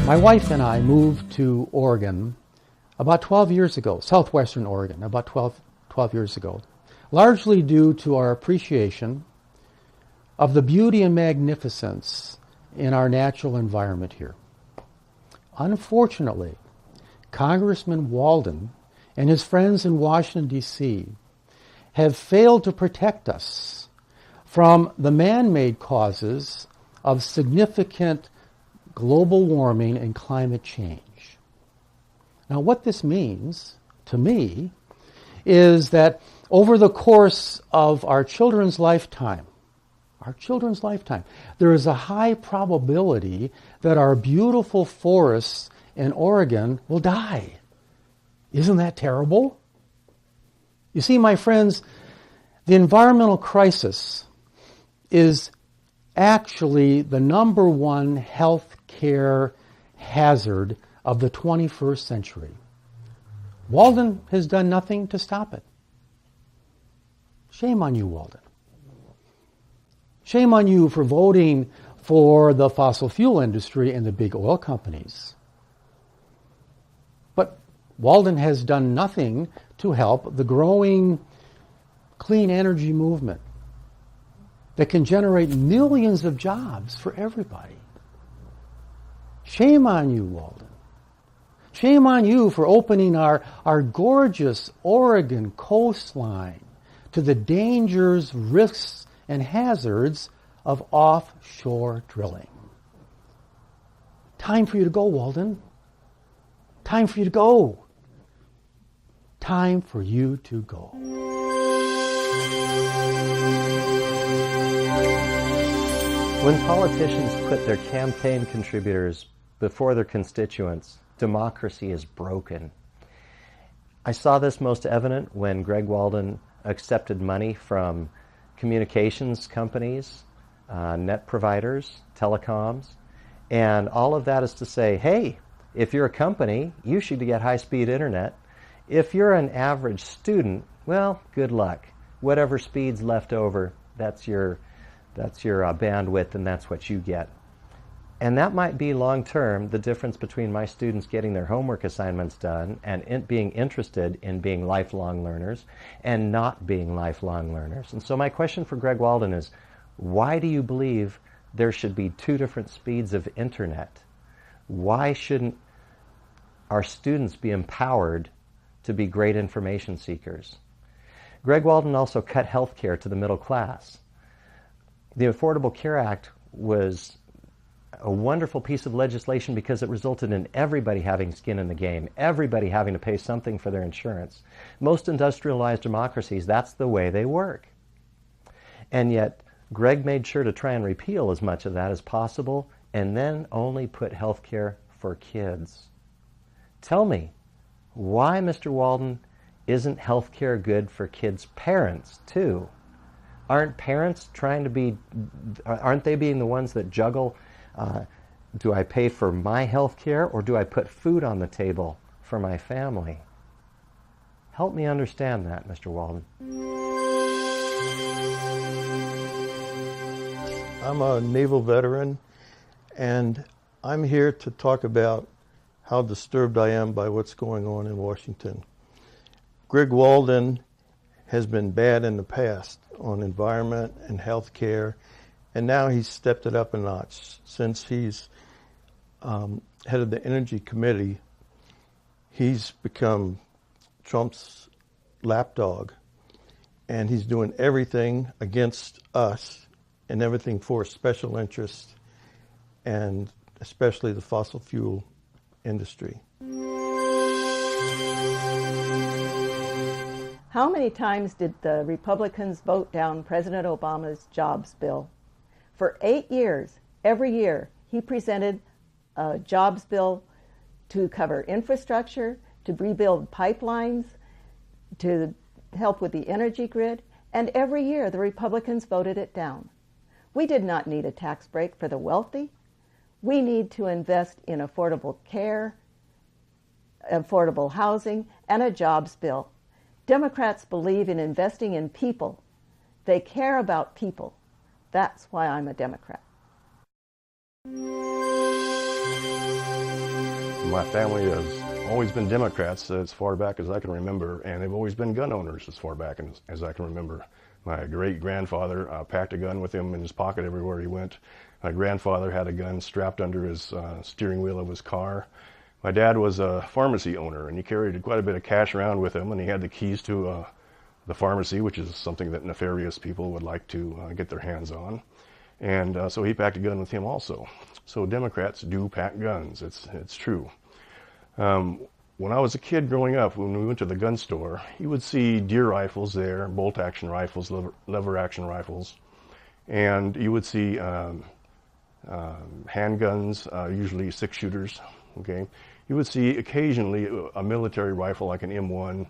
My wife and I moved to Oregon about 12 years ago, southwestern Oregon, about 12 years ago, largely due to our appreciation of the beauty and magnificence in our natural environment here. Unfortunately, Congressman Walden and his friends in Washington, D.C. have failed to protect us from the man-made causes of significant global warming and climate change. Now, what this means, to me, is that over the course of our children's lifetime, there is a high probability that our beautiful forests in Oregon will die. Isn't that terrible? You see, my friends, the environmental crisis is actually the number one health care hazard of the 21st century. Walden has done nothing to stop it. Shame on you, Walden. Shame on you for voting for the fossil fuel industry and the big oil companies. But Walden has done nothing to help the growing clean energy movement that can generate millions of jobs for everybody. Shame on you, Walden. Shame on you for opening our gorgeous Oregon coastline to the dangers, risks, and hazards of offshore drilling. Time for you to go, Walden. Time for you to go. Time for you to go. When politicians put their campaign contributors before their constituents, democracy is broken. I saw this most evident when Greg Walden accepted money from communications companies, net providers, telecoms, and all of that is to say, hey, if you're a company, you should get high-speed internet. If you're an average student, well, good luck. Whatever speed's left over, that's your bandwidth, and that's what you get. And that might be long-term the difference between my students getting their homework assignments done and being interested in being lifelong learners and not being lifelong learners. And so my question for Greg Walden is, why do you believe there should be two different speeds of internet? Why shouldn't our students be empowered to be great information seekers? Greg Walden also cut health care to the middle class. The Affordable Care Act was a wonderful piece of legislation because it resulted in everybody having skin in the game, everybody having to pay something for their insurance. Most industrialized democracies, that's the way they work. And yet, Greg made sure to try and repeal as much of that as possible and then only put health care for kids. Tell me, why, Mr. Walden, isn't health care good for kids' parents, too? Aren't parents aren't they being the ones that juggle, do I pay for my health care or do I put food on the table for my family? Help me understand that, Mr. Walden. I'm a naval veteran, and I'm here to talk about how disturbed I am by what's going on in Washington. Greg Walden has been bad in the past on environment and health care, and now he's stepped it up a notch. Since he's head of the Energy Committee, he's become Trump's lapdog, and he's doing everything against us and everything for special interests, and especially the fossil fuel industry. How many times did the Republicans vote down President Obama's jobs bill? For 8 years, every year, he presented a jobs bill to cover infrastructure, to rebuild pipelines, to help with the energy grid, and every year the Republicans voted it down. We did not need a tax break for the wealthy. We need to invest in affordable care, affordable housing, and a jobs bill. Democrats believe in investing in people. They care about people. That's why I'm a Democrat. My family has always been Democrats as far back as I can remember, and they've always been gun owners as far back as I can remember. My great-grandfather packed a gun with him in his pocket everywhere he went. My grandfather had a gun strapped under his steering wheel of his car. My dad was a pharmacy owner, and he carried quite a bit of cash around with him, and he had the keys to the pharmacy, which is something that nefarious people would like to get their hands on. And so he packed a gun with him also. So Democrats do pack guns. It's true. When I was a kid growing up, when we went to the gun store, you would see deer rifles there, bolt-action rifles, lever-action rifles, and you would see handguns, usually six-shooters. Okay, you would see occasionally a military rifle like an M1,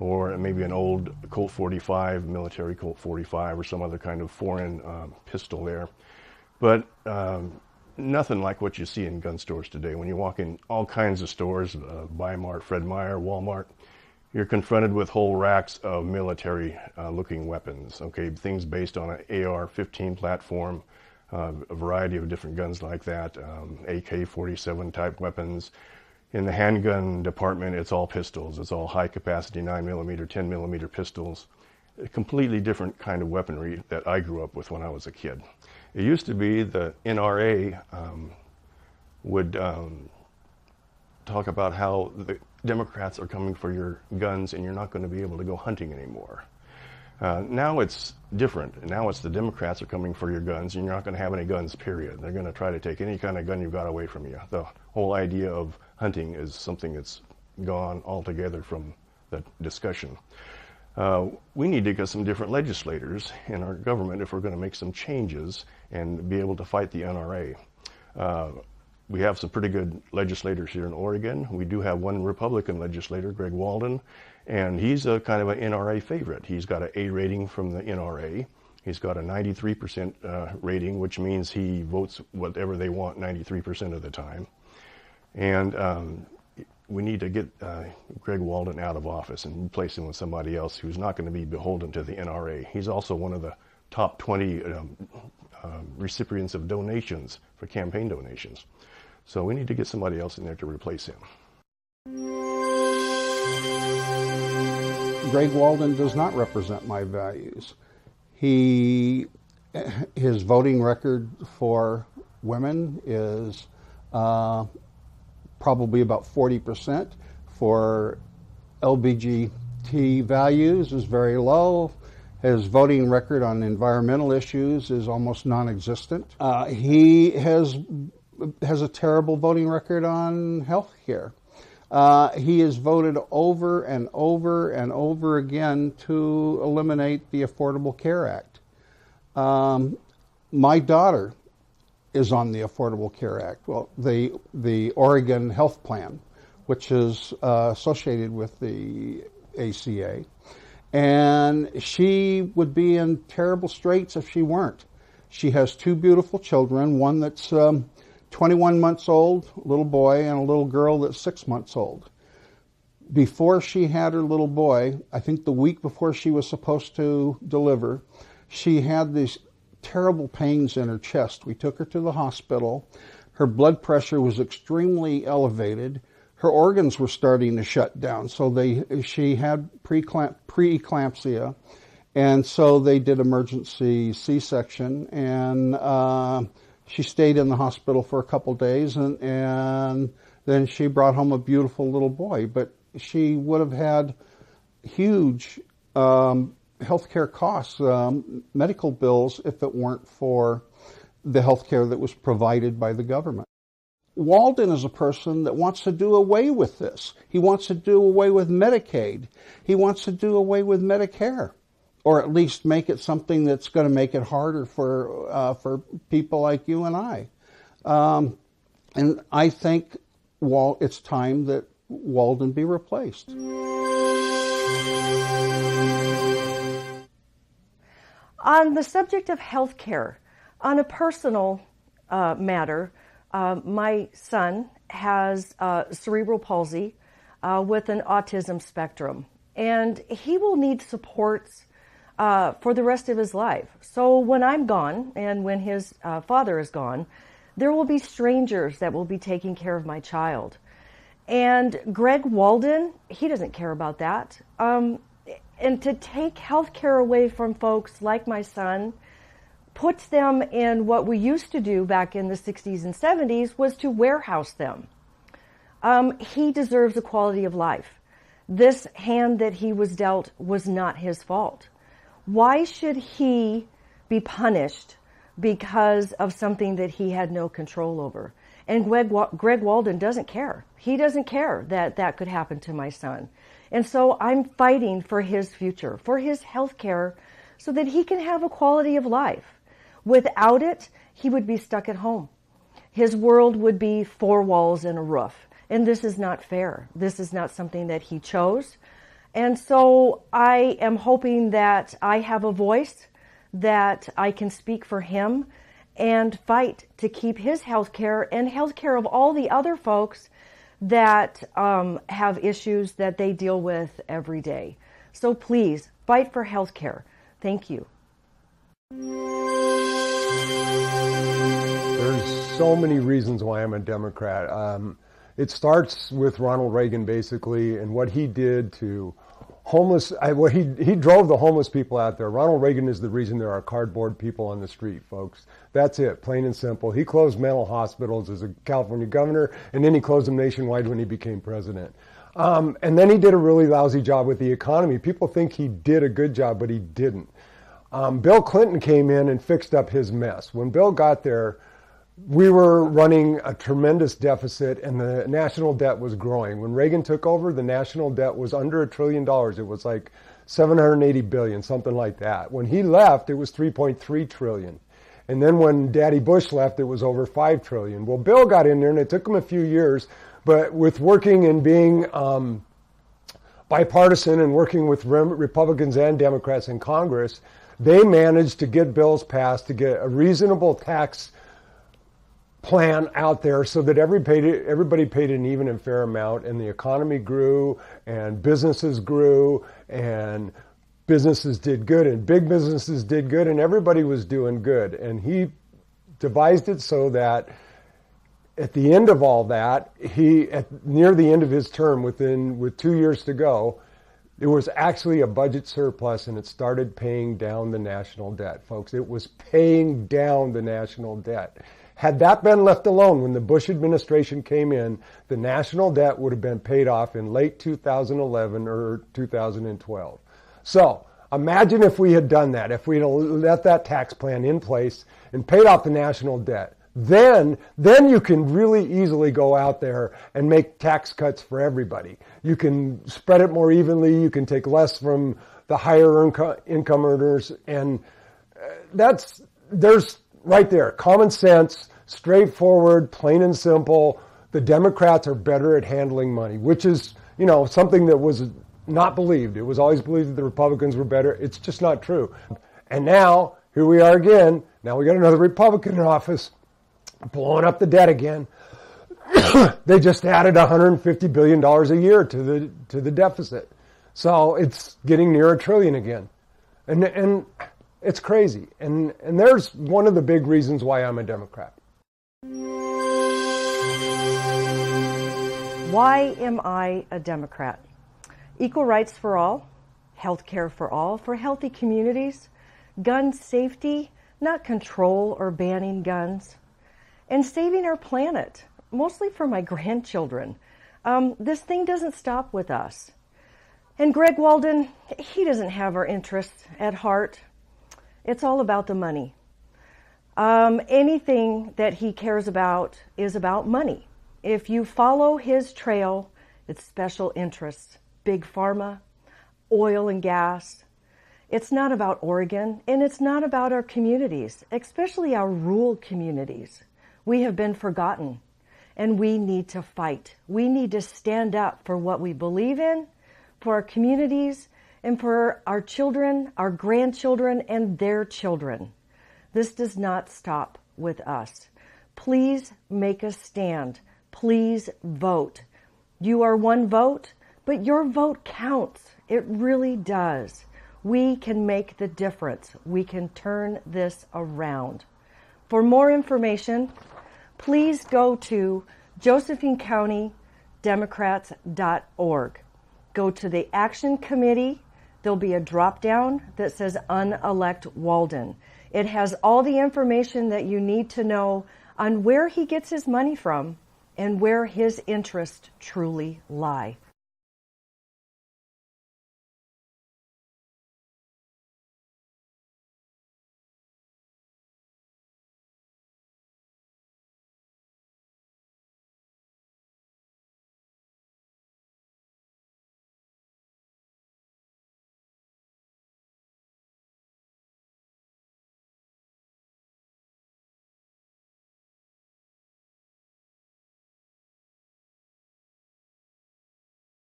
or maybe an old Colt 45, military Colt 45, or some other kind of foreign pistol there. But nothing like what you see in gun stores today. When you walk in all kinds of stores, Bi-Mart, Fred Meyer, Walmart, you're confronted with whole racks of military-looking weapons. Okay, things based on an AR-15 platform, a variety of different guns like that, AK-47 type weapons. In the handgun department, it's all pistols. It's all high-capacity 9mm, 10mm pistols. A completely different kind of weaponry that I grew up with when I was a kid. It used to be the NRA would talk about how the Democrats are coming for your guns and you're not going to be able to go hunting anymore. Now it's different. Now it's the Democrats are coming for your guns and you're not going to have any guns, period. They're going to try to take any kind of gun you've got away from you. The whole idea of hunting is something that's gone altogether from the discussion. We need to get some different legislators in our government if we're going to make some changes and be able to fight the NRA. We have some pretty good legislators here in Oregon. We do have one Republican legislator, Greg Walden, and he's a kind of an NRA favorite. He's got an A rating from the NRA. He's got a 93% rating, which means he votes whatever they want 93% of the time. And we need to get Greg Walden out of office and replace him with somebody else who's not going to be beholden to the NRA. He's also one of the top 20 recipients of donations for campaign donations. So we need to get somebody else in there to replace him. Greg Walden does not represent my values. His voting record for women is probably about 40%. For LGBT values is very low. His voting record on environmental issues is almost non-existent. He has a terrible voting record on health care. He has voted over and over and over again to eliminate the Affordable Care Act. My daughter is on the Affordable Care Act, well, the Oregon Health Plan, which is associated with the ACA. And she would be in terrible straits if she weren't. She has two beautiful children, one that's 21 months old, a little boy, and a little girl that's 6 months old. Before she had her little boy, I think the week before she was supposed to deliver, she had these terrible pains in her chest. We took her to the hospital. Her blood pressure was extremely elevated. Her organs were starting to shut down, so she had preeclampsia, and so they did emergency C-section, and she stayed in the hospital for a couple days, and then she brought home a beautiful little boy. But she would have had huge healthcare costs, medical bills, if it weren't for the healthcare that was provided by the government. Walden is a person that wants to do away with this. He wants to do away with Medicaid. He wants to do away with Medicare, or at least make it something that's going to make it harder for people like you and I. And I think it's time that Walden be replaced. On the subject of health care, on a personal matter, my son has cerebral palsy with an autism spectrum, and he will need supports for the rest of his life. So when I'm gone and when his father is gone, there will be strangers that will be taking care of my child. And Greg Walden, he doesn't care about that. And to take health care away from folks like my son puts them in what we used to do back in the 60s and 70s, was to warehouse them. He deserves a quality of life. This hand that he was dealt was not his fault. Why should he be punished because of something that he had no control over? And Greg Walden doesn't care. He doesn't care that that could happen to my son. And so I'm fighting for his future, for his health care, so that he can have a quality of life. Without it, he would be stuck at home. His world would be four walls and a roof. And this is not fair. This is not something that he chose. And so I am hoping that I have a voice, that I can speak for him and fight to keep his health care and health care of all the other folks that have issues that they deal with every day. So please, fight for health care. Thank you. There's so many reasons why I'm a Democrat. It starts with Ronald Reagan, basically, and what he did to homeless. He drove the homeless people out there. Ronald Reagan is the reason there are cardboard people on the street, folks. That's it, plain and simple. He closed mental hospitals as a California governor, and then he closed them nationwide when he became president. And then he did a really lousy job with the economy. People think he did a good job, but he didn't. Bill Clinton came in and fixed up his mess. When Bill got there, we were running a tremendous deficit and the national debt was growing. When Reagan took over, the national debt was under $1 trillion. It was like $780 billion, something like that. When he left, it was $3.3 trillion. And then when Daddy Bush left, it was over $5 trillion. Well, Bill got in there and it took him a few years, but with working and being bipartisan and working with Republicans and Democrats in Congress, they managed to get bills passed to get a reasonable tax plan out there so that everybody paid an even and fair amount, and the economy grew and businesses grew and businesses did good and big businesses did good and everybody was doing good. And he devised it so that at the end of all that, near the end of his term, with 2 years to go, there was actually a budget surplus and it started paying down the national debt, folks. It was paying down the national debt. Had that been left alone when the Bush administration came in, the national debt would have been paid off in late 2011 or 2012. So imagine if we had done that, if we had let that tax plan in place and paid off the national debt. Then you can really easily go out there and make tax cuts for everybody. You can spread it more evenly. You can take less from the higher income earners. And there's right there, common sense, straightforward, plain and simple. The Democrats are better at handling money, which is, something that was not believed. It was always believed that the Republicans were better. It's just not true. And now, here we are again. Now we got another Republican in office, blowing up the debt again. They just added $150 billion a year to the deficit. So it's getting near $1 trillion again. And it's crazy. And there's one of the big reasons why I'm a Democrat. Why am I a Democrat? Equal rights for all, health care for all, for healthy communities, gun safety, not control or banning guns, and saving our planet, mostly for my grandchildren. This thing doesn't stop with us. And Greg Walden, he doesn't have our interests at heart. It's all about the money. Anything that he cares about is about money. If you follow his trail, it's special interests, big pharma, oil and gas. It's not about Oregon, and it's not about our communities, especially our rural communities. We have been forgotten, and we need to fight. We need to stand up for what we believe in, for our communities, and for our children, our grandchildren, and their children. This does not stop with us. Please make a stand. Please vote. You are one vote, but your vote counts. It really does. We can make the difference. We can turn this around. For more information, please go to Josephine County McLeod-Democrats.org. Go to the Action Committee. There'll be a drop-down that says Unelect Walden. It has all the information that you need to know on where he gets his money from and where his interests truly lie.